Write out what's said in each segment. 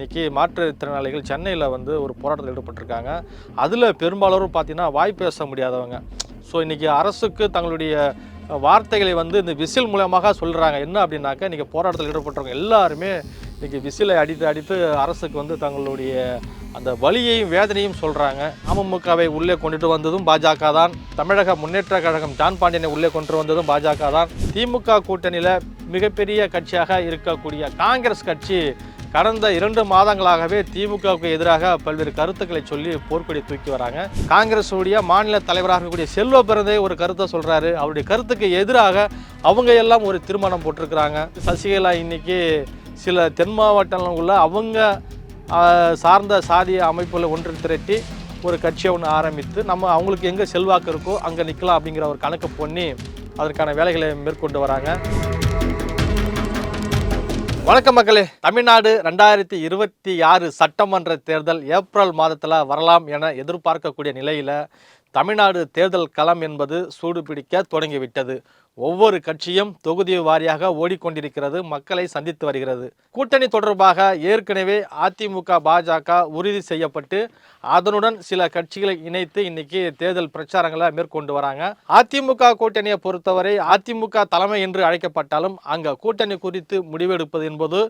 இன்றைக்கி மாற்றுத்திறனாளிகள் சென்னையில் வந்து ஒரு போராட்டத்தில் ஈடுபட்டிருக்காங்க. அதில் பெரும்பாலோரும் பார்த்தீங்கன்னா வாய் பேச முடியாதவங்க. ஸோ இன்றைக்கி அரசுக்கு தங்களுடைய வார்த்தைகளை வந்து இந்த விசில் மூலமாக சொல்கிறாங்க. என்ன அப்படின்னாக்கா, இன்றைக்கி போராட்டத்தில் ஈடுபட்டவங்க எல்லாருமே இன்றைக்கி விசிலை அடித்து அடித்து அரசுக்கு வந்து தங்களுடைய அந்த வலியையும் வேதனையும் சொல்கிறாங்க. அமமுகவை உள்ளே கொண்டுட்டு வந்ததும் பாஜக தான். தமிழக முன்னேற்ற கழகம் ஜான் பாண்டியனை உள்ளே கொண்டு வந்ததும் பாஜக தான். திமுக கூட்டணியில் மிகப்பெரிய கட்சியாக இருக்கக்கூடிய காங்கிரஸ் கட்சி கடந்த 2 மாதங்களாகவே திமுகவுக்கு எதிராக பல்வேறு கருத்துக்களை சொல்லி போர்க்கொடி தூக்கி வராங்க. காங்கிரஸ் உடைய மாநில தலைவராக இருக்கக்கூடிய செல்வ பிறந்தே ஒரு கருத்தை சொல்கிறாரு. அவருடைய கருத்துக்கு எதிராக அவங்க எல்லாம் ஒரு தீர்மானம் போட்டிருக்கிறாங்க. சசிகலா இன்னைக்கு சில தென் மாவட்டங்களில் அவங்க சார்ந்த சாதிய அமைப்புகளை ஒன்று திரட்டி ஒரு கட்சியை ஒன்று ஆரம்பித்து அவங்களுக்கு எங்கே செல்வாக்கு இருக்கோ அங்கே நிற்கலாம் அப்படிங்கிற ஒரு கணக்கு பண்ணி அதற்கான வேலைகளை மேற்கொண்டு வராங்க. வணக்கம் மக்களே, தமிழ்நாடு 2026 சட்டமன்ற தேர்தல் ஏப்ரல் மாதத்தில் வரலாம் என எதிர்பார்க்கக்கூடிய நிலையில் தமிழ்நாடு தேர்தல் களம் என்பது சூடு பிடிக்க தொடங்கிவிட்டது. ஒவ்வொரு கட்சியும் தொகுதி வாரியாக ஓடிக்கொண்டிருக்கிறது, மக்களை சந்தித்து வருகிறது. கூட்டணி தொடர்பாக ஏற்கனவே அதிமுக பாஜக உறுதி செய்யப்பட்டு அதனுடன் சில கட்சிகளை இணைத்து இன்னைக்கு தேர்தல் பிரச்சாரங்களை மேற்கொண்டு வராங்க. அதிமுக கூட்டணியை பொறுத்தவரை அதிமுக தலைமை என்று அழைக்கப்பட்டாலும் அங்கே கூட்டணி குறித்து முடிவெடுப்பது என்பது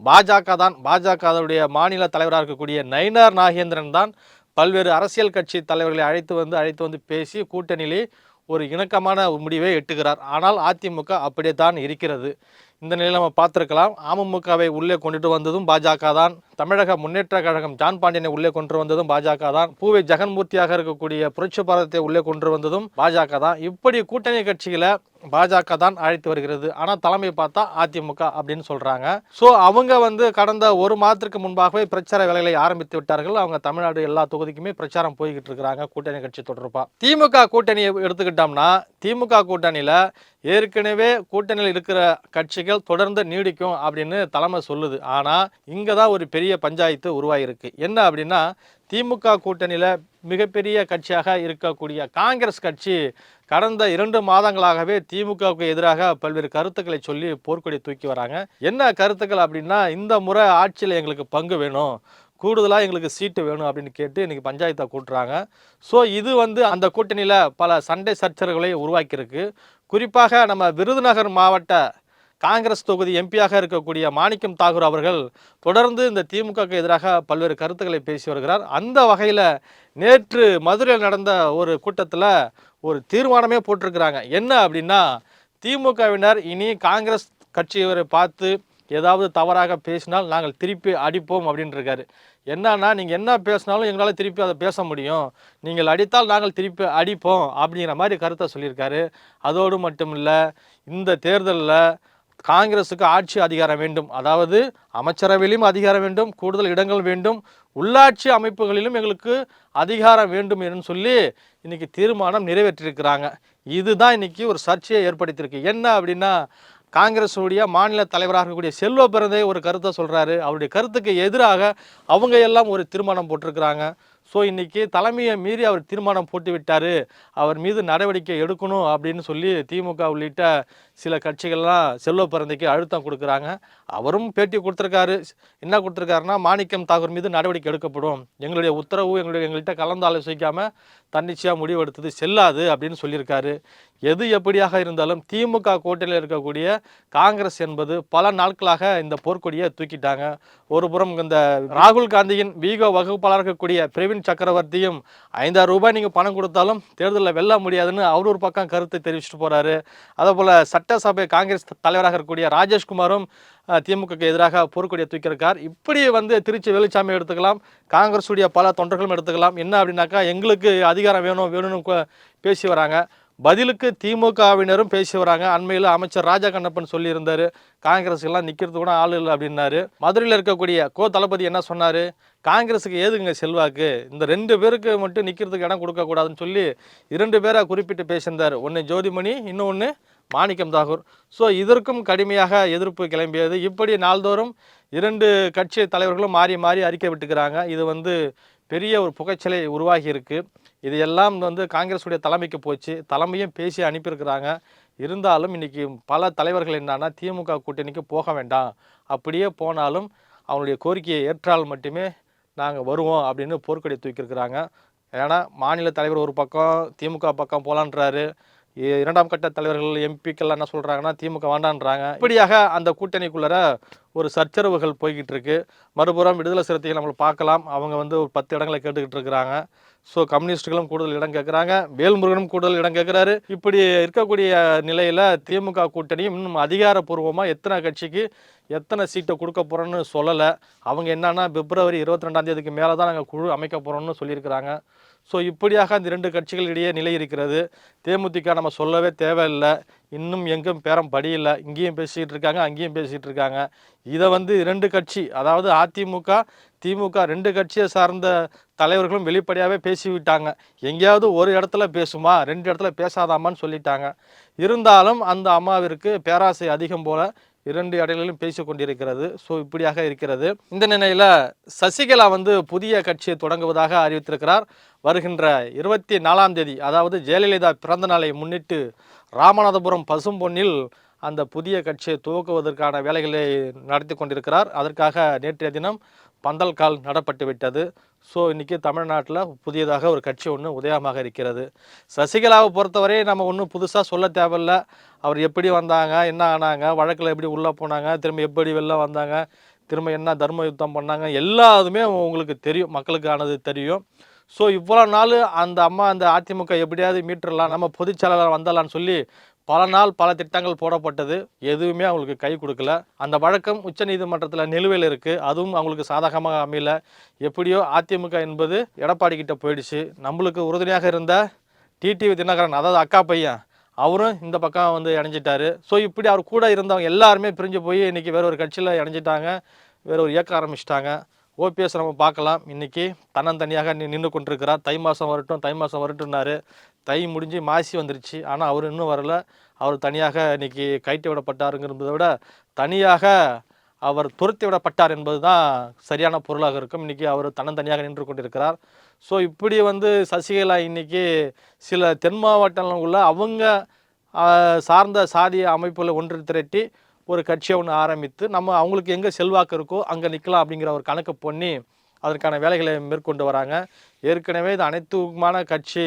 பாஜக தான். பாஜகவுடைய மாநில தலைவராக இருக்கக்கூடிய நயினார் நாகேந்திரன் தான் பல்வேறு அரசியல் கட்சி தலைவர்களை அழைத்து வந்து பேசி கூட்டணியிலே ஒரு இணக்கமான முடிவை எட்டுகிறார். ஆனால் அதிமுக அப்படியே தான் இருக்கிறது. இந்த நிலையில் நம்ம பார்த்துருக்கலாம். அமமுகவை உள்ளே கொண்டுட்டு வந்ததும் பாஜக தான். தமிழக முன்னேற்ற கழகம் ஜான் பாண்டியனை உள்ளே கொண்டு வந்ததும் பாஜக தான். பூவை ஜெகன்மூர்த்தியாக இருக்கக்கூடிய புரட்சி பாரதத்தை உள்ளே கொண்டு வந்ததும் பாஜக தான். இப்படி கூட்டணி கட்சிகளை பாஜக தான் அழைத்து வருகிறது. ஆனால் தலைமை பார்த்தா அதிமுக அப்படின்னு சொல்கிறாங்க. ஸோ அவங்க வந்து கடந்த 1 மாதத்திற்கு முன்பாகவே பிரச்சார வேலைகளை ஆரம்பித்து விட்டார்கள். அவங்க தமிழ்நாடு எல்லா தொகுதிக்குமே பிரச்சாரம் போய்கிட்டு இருக்கிறாங்க கூட்டணி கட்சி தொடர்பாக. திமுக கூட்டணியை எடுத்துக்கிட்டோம்னா, திமுக கூட்டணியில் ஏற்கனவே கூட்டணியில் இருக்கிற கட்சிகள் தொடர்ந்து நீடிக்கும் அப்படின்னு தலைமை சொல்லுது. ஆனால் இங்கே தான் ஒரு பெரிய பஞ்சாயத்து உருவாகிருக்கு. என்ன அப்படின்னா, திமுக கூட்டணியில் மிகப்பெரிய கட்சியாக இருக்கக்கூடிய காங்கிரஸ் கட்சி கடந்த 2 மாதங்களாகவே திமுகவுக்கு எதிராக பல்வேறு கருத்துக்களை சொல்லி போர்க்கொடி தூக்கி வராங்க. என்ன கருத்துக்கள் அப்படின்னா, இந்த முறை ஆட்சியில் எங்களுக்கு பங்கு வேணும், கூடுதலாக எங்களுக்கு சீட்டு வேணும் அப்படின்னு கேட்டு இன்றைக்கி பஞ்சாயத்தை கூட்டுறாங்க. ஸோ இது வந்து அந்த கூட்டணியில் பல சண்டை சச்சரவுகளை உருவாக்கியிருக்கு. குறிப்பாக நம்ம விருதுநகர் மாவட்ட காங்கிரஸ் தொகுதி எம்பியாக இருக்கக்கூடிய மாணிக்கம் தாகூர் அவர்கள் தொடர்ந்து இந்த திமுகவுக்கு எதிராக பல்வேறு கருத்துக்களை பேசி வருகிறார். அந்த வகையில் நேற்று மதுரையில் நடந்த ஒரு கூட்டத்தில் ஒரு தீர்மானமே போட்டிருக்கிறாங்க. என்ன அப்படின்னா, திமுகவினர் இனி காங்கிரஸ் கட்சியவரை பார்த்து ஏதாவது தவறாக பேசினால் நாங்கள் திருப்பி அடிப்போம் அப்படின்னு இருக்காரு. என்னன்னா, நீங்கள் என்ன பேசினாலும் எங்களால் திருப்பி அதை பேச முடியும், நீங்கள் அடித்தால் நாங்கள் திருப்பி அடிப்போம் அப்படிங்கிற மாதிரி கருத்தை சொல்லியிருக்காரு. அதோடு மட்டும் இல்லை, இந்த தேர்தலில் காங்கிரஸுக்கு ஆட்சி அதிகாரம் வேண்டும், அதாவது அமைச்சரவையிலும் அதிகாரம் வேண்டும், கூடுதல் இடங்கள் வேண்டும், உள்ளாட்சி அமைப்புகளிலும் எங்களுக்கு அதிகாரம் வேண்டும் என்று சொல்லி இன்றைக்கி தீர்மானம் நிறைவேற்றியிருக்கிறாங்க. இதுதான் இன்றைக்கி ஒரு சர்ச்சையை ஏற்படுத்தியிருக்கு. என்ன அப்படின்னா, காங்கிரஸுடைய மாநில தலைவராக இருக்கக்கூடிய செல்வ பிறந்தே ஒரு கருத்தை சொல்கிறாரு. அவருடைய கருத்துக்கு எதிராக அவங்க எல்லாம் ஒரு தீர்மானம் போட்டிருக்கிறாங்க. ஸோ இன்றைக்கி தலைமையை மீறி அவர் தீர்மானம் போட்டு விட்டார், அவர் மீது நடவடிக்கை எடுக்கணும் அப்படின்னு சொல்லி திமுக உள்ளிட்ட சில கட்சிகள்லாம் செல்வ பிறந்தைக்கு அழுத்தம் கொடுக்குறாங்க. அவரும் பேட்டி கொடுத்துருக்காரு. என்ன கொடுத்துருக்காருன்னா, மாணிக்கம் தாகூர் மீது நடவடிக்கை எடுக்கப்படும், எங்களுடைய உத்தரவு எங்கள்கிட்ட கலந்து ஆலோசிக்காமல் தன்னிச்சையாக முடிவு எடுத்தது செல்லாது அப்படின்னு சொல்லியிருக்காரு. எது எப்படியாக இருந்தாலும் திமுக கூட்டணியில் இருக்கக்கூடிய காங்கிரஸ் என்பது பல நாட்களாக இந்த போர்க்கொடியை தூக்கிட்டாங்க. ஒரு புறம் இந்த ராகுல் காந்தியின் வீகோ வகுப்பாளர் இருக்கக்கூடிய பிரவீன் சக்கரவர்த்தியும் 5000 ரூபாய் நீங்கள் பணம் கொடுத்தாலும் தேர்தலில் வெல்ல முடியாதுன்னு அவர் ஒரு பக்கம் கருத்தை தெரிவிச்சுட்டு போகிறாரு. அதே போல் சட்டசபை காங்கிரஸ் தலைவராக இருக்கக்கூடிய ராஜேஷ்குமாரும் திமுகக்கு எதிராக போர்க்கொடியை தூக்கியிருக்கார். இப்படி வந்து திருச்சி வேலுச்சாமி எடுத்துக்கலாம், காங்கிரஸுடைய பல தொண்டர்களும் எடுத்துக்கலாம். என்ன அப்படின்னாக்கா, எங்களுக்கு அதிகாரம் வேணும்னு பேசி வராங்க. பதிலுக்கு திமுகவினரும் பேசி வராங்க. அண்மையில் அமைச்சர் ராஜா கண்ணப்பன் சொல்லியிருந்தார், காங்கிரஸ் எல்லாம் நிற்கிறது கூட ஆள் இல்லை அப்படின்னாரு. மதுரையில் இருக்கக்கூடிய தளபதி என்ன சொன்னார், காங்கிரஸுக்கு ஏதுங்க செல்வாக்கு, இந்த 2 பேருக்கு மட்டும் நிற்கிறதுக்கு இடம் கொடுக்கக்கூடாதுன்னு சொல்லி 2 பேரை குறிப்பிட்டு பேசியிருந்தார். ஒன்று ஜோதிமணி, இன்னொன்று மாணிக்கம் தாகூர். ஸோ இதற்கும் கடுமையாக எதிர்ப்பு கிளம்பியது. இப்படி நாள்தோறும் 2 கட்சி தலைவர்களும் மாறி மாறி அறிக்கை விட்டுக்கிறாங்க. இது வந்து பெரிய ஒரு புகைச்சலை உருவாகி இருக்கு. இது எல்லாம் வந்து காங்கிரஸுடைய தலைமைக்கு போச்சு, தலைமையும் பேசி அனுப்பியிருக்கிறாங்க. இருந்தாலும் இன்றைக்கி பல தலைவர்கள் என்னன்னா, திமுக கூட்டணிக்கு போக வேண்டாம், அப்படியே போனாலும் அவங்களுடைய கோரிக்கையை ஏற்றால் மட்டுமே நாங்கள் வருவோம் அப்படின்னு போர்க்கொடி தூக்கியிருக்கிறாங்க. ஏன்னா மாநில தலைவர் ஒரு பக்கம் திமுக பக்கம் போலான்றாரு, இரண்டாம் கட்ட தலைவர்கள் எம்பிக்கெல்லாம் என்ன சொல்கிறாங்கன்னா திமுக வேண்டான்றாங்க. இப்படியாக அந்த கூட்டணிக்குள்ளே ஒரு சச்சரவுகள் போய்கிட்டு இருக்கு. மறுபுறம் விடுதலை சிறுத்தைகள் நம்மளை பார்க்கலாம், அவங்க வந்து ஒரு 10 இடங்களை கேட்டுக்கிட்டு இருக்கிறாங்க. ஸோ கம்யூனிஸ்டுகளும் கூடுதல் இடம் கேட்குறாங்க, வேல்முருகனும் கூடுதல் இடம் கேட்குறாரு. இப்படி இருக்கக்கூடிய நிலையில் திமுக கூட்டணியும் இன்னும் அதிகாரப்பூர்வமாக எத்தனை கட்சிக்கு எத்தனை சீட்டை கொடுக்க போகிறோன்னு சொல்லலை. அவங்க என்னன்னா பிப்ரவரி 22ஆம் தேதிக்கு மேலே தான் நாங்கள் குழு அமைக்க போகிறோம்னு சொல்லியிருக்கிறாங்க. ஸோ இப்படியாக அந்த 2 கட்சிகளிடையே நிலை இருக்கிறது. தேமுதிக நம்ம சொல்லவே தேவையில்லை, இன்னும் எங்கும் பேரம் படியில்ல, இங்கேயும் பேசிகிட்டு இருக்காங்க, அங்கேயும் பேசிகிட்டு இருக்காங்க. இதை வந்து 2 கட்சி, அதாவது அதிமுக திமுக 2 கட்சியை சார்ந்த தலைவர்களும் வெளிப்படையாகவே பேசிவிட்டாங்க. எங்கேயாவது ஒரு இடத்துல பேசுமா, 2 இடத்துல பேசாதாமான்னு சொல்லிட்டாங்க. இருந்தாலும் அந்த அம்மாவிற்கு பேராசை அதிகம் போல 2 இடங்களிலும் பேசி கொண்டிருக்கிறது. ஸோ இப்படியாக இருக்கிறது. இந்த நிலையில் சசிகலா வந்து புதிய கட்சியை தொடங்குவதாக அறிவித்திருக்கிறார். வருகின்ற 24ஆம் தேதி, அதாவது ஜெயலலிதா பிறந்த நாளை முன்னிட்டு ராமநாதபுரம் பசும்பொன்னில் அந்த புதிய கட்சியை துவக்குவதற்கான வேலைகளை நடத்தி கொண்டிருக்கிறார். அதற்காக நேற்றைய தினம் பந்தல் கால் நடப்பட்டு விட்டது. ஸோ இன்றைக்கி தமிழ்நாட்டில் புதியதாக ஒரு கட்சி ஒன்று உதயமாக இருக்கிறது. சசிகலாவை பொறுத்தவரை நம்ம ஒன்றும் புதுசாக சொல்ல தேவையில்லை. அவர் எப்படி வந்தாங்க, என்ன ஆனாங்க, வழக்கில் எப்படி உள்ளே போனாங்க, திரும்ப எப்படி வெளில வந்தாங்க, திரும்ப என்ன தர்ம யுத்தம் பண்ணாங்க, எல்லாத்துமே உங்களுக்கு தெரியும், மக்களுக்கு ஆனது தெரியும். ஸோ இவ்வளோ நாள் அந்த அம்மா அந்த அதிமுக எப்படியாவது மீட்டுடலாம், நம்ம பொதுச் செயலாளர் வந்தலான்னு சொல்லி பல நாள் பல திட்டங்கள் போடப்பட்டது, எதுவுமே அவங்களுக்கு கை கொடுக்கல. அந்த வழக்கம் உச்சநீதிமன்றத்தில் நிலுவையில் இருக்குது, அதுவும் அவங்களுக்கு சாதகமாக அமையல. எப்படியோ அதிமுக என்பது எடப்பாடி கிட்ட போயிடுச்சு. நம்மளுக்கு உறுதுணையாக இருந்த டிடிவி தினகரன், அதாவது அக்கா பையன், அவரும் இந்த பக்கம் வந்து இணைஞ்சிட்டாரு. ஸோ இப்படி அவர் கூட இருந்தவங்க எல்லாருமே பிரிஞ்சு போய் இன்றைக்கி வேற ஒரு கட்சியில் இணைஞ்சிட்டாங்க, வேற ஒரு இயக்கம் ஆரம்பிச்சிட்டாங்க. ஓபிஎஸ் நம்ம பார்க்கலாம், இன்றைக்கி தன்னந்தனியாக நின்று கொண்டிருக்கிறார். தை மாதம் வரட்டும்னாரு. தை முடிஞ்சு மாசி வந்துருச்சு, ஆனால் அவர் இன்னும் வரல. அவர் தனியாக இன்றைக்கி கைட்டு விடப்பட்டாருங்கிறத விட தனியாக அவர் துரத்தி விடப்பட்டார் என்பது தான் சரியான பொருளாக இருக்கும். இன்றைக்கி அவர் தன்னந்தனியாக நின்று கொண்டிருக்கிறார். ஸோ இப்படி வந்து சசிகலா இன்றைக்கி சில தென் மாவட்டங்களில் அவங்க சார்ந்த சாதிய அமைப்புகளை ஒன்று திரட்டி ஒரு கட்சியை ஒன்று ஆரம்பித்து நம்ம அவங்களுக்கு எங்கே செல்வாக்கு இருக்கோ அங்கே நிற்கலாம் அப்படிங்கிற ஒரு கணக்கு பண்ணி அதற்கான வேலைகளை மேற்கொண்டு வராங்க. ஏற்கனவே இது அனைத்துக்குமான கட்சி,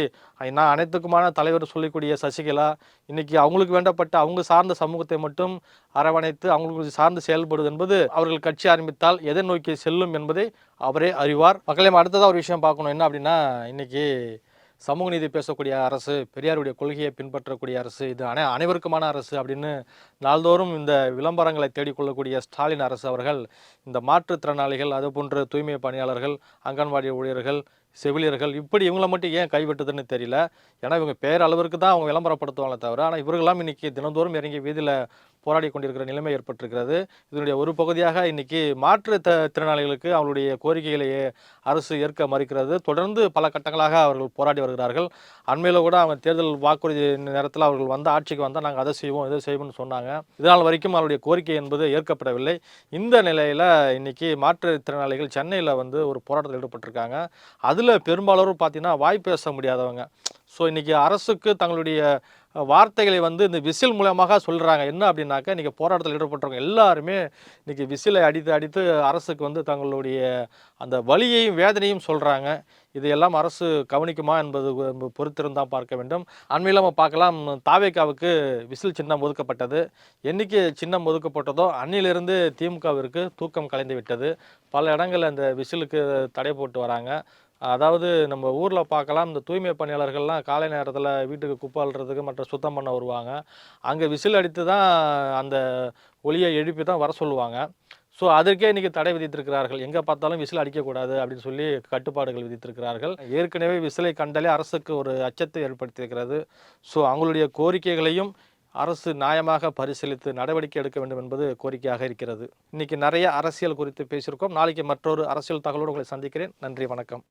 நான் அனைத்துக்குமான தலைவர் சொல்லக்கூடிய சசிகலா இன்றைக்கி அவங்களுக்கு வேண்டப்பட்ட அவங்க சார்ந்த சமூகத்தை மட்டும் அரவணைத்து அவங்களுக்கு சார்ந்து செயல்படுவது என்பது அவர்கள் கட்சி ஆரம்பித்தால் எதை நோக்கி செல்லும் என்பதை அவரே அறிவார். மக்களே, அடுத்ததாக ஒரு விஷயம் பார்க்கணும். என்ன அப்படின்னா, இன்றைக்கி சமூக நீதி பேசக்கூடிய அரசு, பெரியாருடைய கொள்கையை பின்பற்றக்கூடிய அரசு, இது அனைவருக்குமான அரசு அப்படின்னு நாள்தோறும் இந்த விளம்பரங்களை தேடிக்கொள்ளக்கூடிய ஸ்டாலின் அரசு அவர்கள் இந்த மாற்றுத்திறனாளிகள், அது போன்ற தூய்மை பணியாளர்கள், அங்கன்வாடி ஊழியர்கள், செவிலியர்கள், இப்படி இவங்களை மட்டும் ஏன் கைவிட்டதுன்னு தெரியல. ஏன்னா இவங்க பேரளவிற்கு தான் அவங்க விளம்பரப்படுத்துவாங்களே தவிர, ஆனால் இவர்களெல்லாம் இன்றைக்கி தினந்தோறும் இறங்கி வீதியில் போராடி கொண்டிருக்கிற நிலைமை ஏற்பட்டிருக்கிறது. இதனுடைய ஒரு பகுதியாக இன்றைக்கி திறனாளிகளுக்கு அவங்களுடைய கோரிக்கைகளை அரசு ஏற்க மறுக்கிறது. தொடர்ந்து பல கட்டங்களாக அவர்கள் போராடி வருகிறார்கள். அண்மையில் கூட அவங்க தேர்தல் வாக்குறுதி நேரத்தில் அவர்கள் வந்து ஆட்சிக்கு வந்தால் நாங்கள் அதை செய்வோம் இதை செய்வோம்னு சொன்னாங்க. இதனால் வரைக்கும் அவருடைய கோரிக்கை என்பது ஏற்கப்படவில்லை. இந்த நிலையில் இன்றைக்கி மாற்றுத்திறனாளிகள் சென்னையில் வந்து ஒரு போராட்டத்தில் ஈடுபட்டிருக்காங்க. அதில் பெரும்பாலோரும் பார்த்தீங்கன்னா வாய் பேச முடியாதவங்க. ஸோ இன்றைக்கி அரசுக்கு தங்களுடைய வார்த்தைகளை வந்து இந்த விசில் மூலமாக சொல்கிறாங்க. என்ன அப்படின்னாக்கா, இன்றைக்கி போராட்டத்தில் ஈடுபட்டவங்க எல்லாருமே இன்றைக்கி விசிலை அடித்து அரசுக்கு வந்து தங்களுடைய அந்த வலியையும் வேதனையும் சொல்கிறாங்க. இதையெல்லாம் அரசு கவனிக்குமா என்பது பொறுத்திருந்தான் பார்க்க வேண்டும். அண்மையில் நம்ம பார்க்கலாம், தாவேகாவுக்கு விசில் சின்னம் ஒதுக்கப்பட்டது. என்னைக்கு சின்னம் ஒதுக்கப்பட்டதோ அன்னிலிருந்து திமுகவிற்கு தூக்கம் கலைந்து விட்டது. பல இடங்களில் அந்த விசிலுக்கு தடை போட்டு வராங்க. அதாவது நம்ம ஊரில் பார்க்கலாம், இந்த தூய்மை பணியாளர்கள்லாம் காலை நேரத்தில் வீட்டுக்கு குப்பை அள்ளுறதுக்கு மற்ற சுத்தம் பண்ண வருவாங்க. அங்கே விசில் அடித்து தான் அந்த ஒலியை எழுப்பி தான் வர சொல்லுவாங்க. ஸோ அதற்கே இன்றைக்கி தடை விதித்திருக்கிறார்கள். எங்கே பார்த்தாலும் விசில் அடிக்கக்கூடாது அப்படின்னு சொல்லி கட்டுப்பாடுகள் விதித்திருக்கிறார்கள். ஏற்கனவே விசிலை கண்டாலே அரசுக்கு ஒரு அச்சத்தை ஏற்படுத்தியிருக்கிறது. ஸோ அவங்களுடைய கோரிக்கைகளையும் அரசு நியாயமாக பரிசீலித்து நடவடிக்கை எடுக்க வேண்டும் என்பது கோரிக்கையாக இருக்கிறது. இன்றைக்கி நிறைய அரசியல் குறித்து பேசியிருக்கோம். நாளைக்கு மற்றொரு அரசியல் தகவலோடு உங்களை சந்திக்கிறேன். நன்றி, வணக்கம்.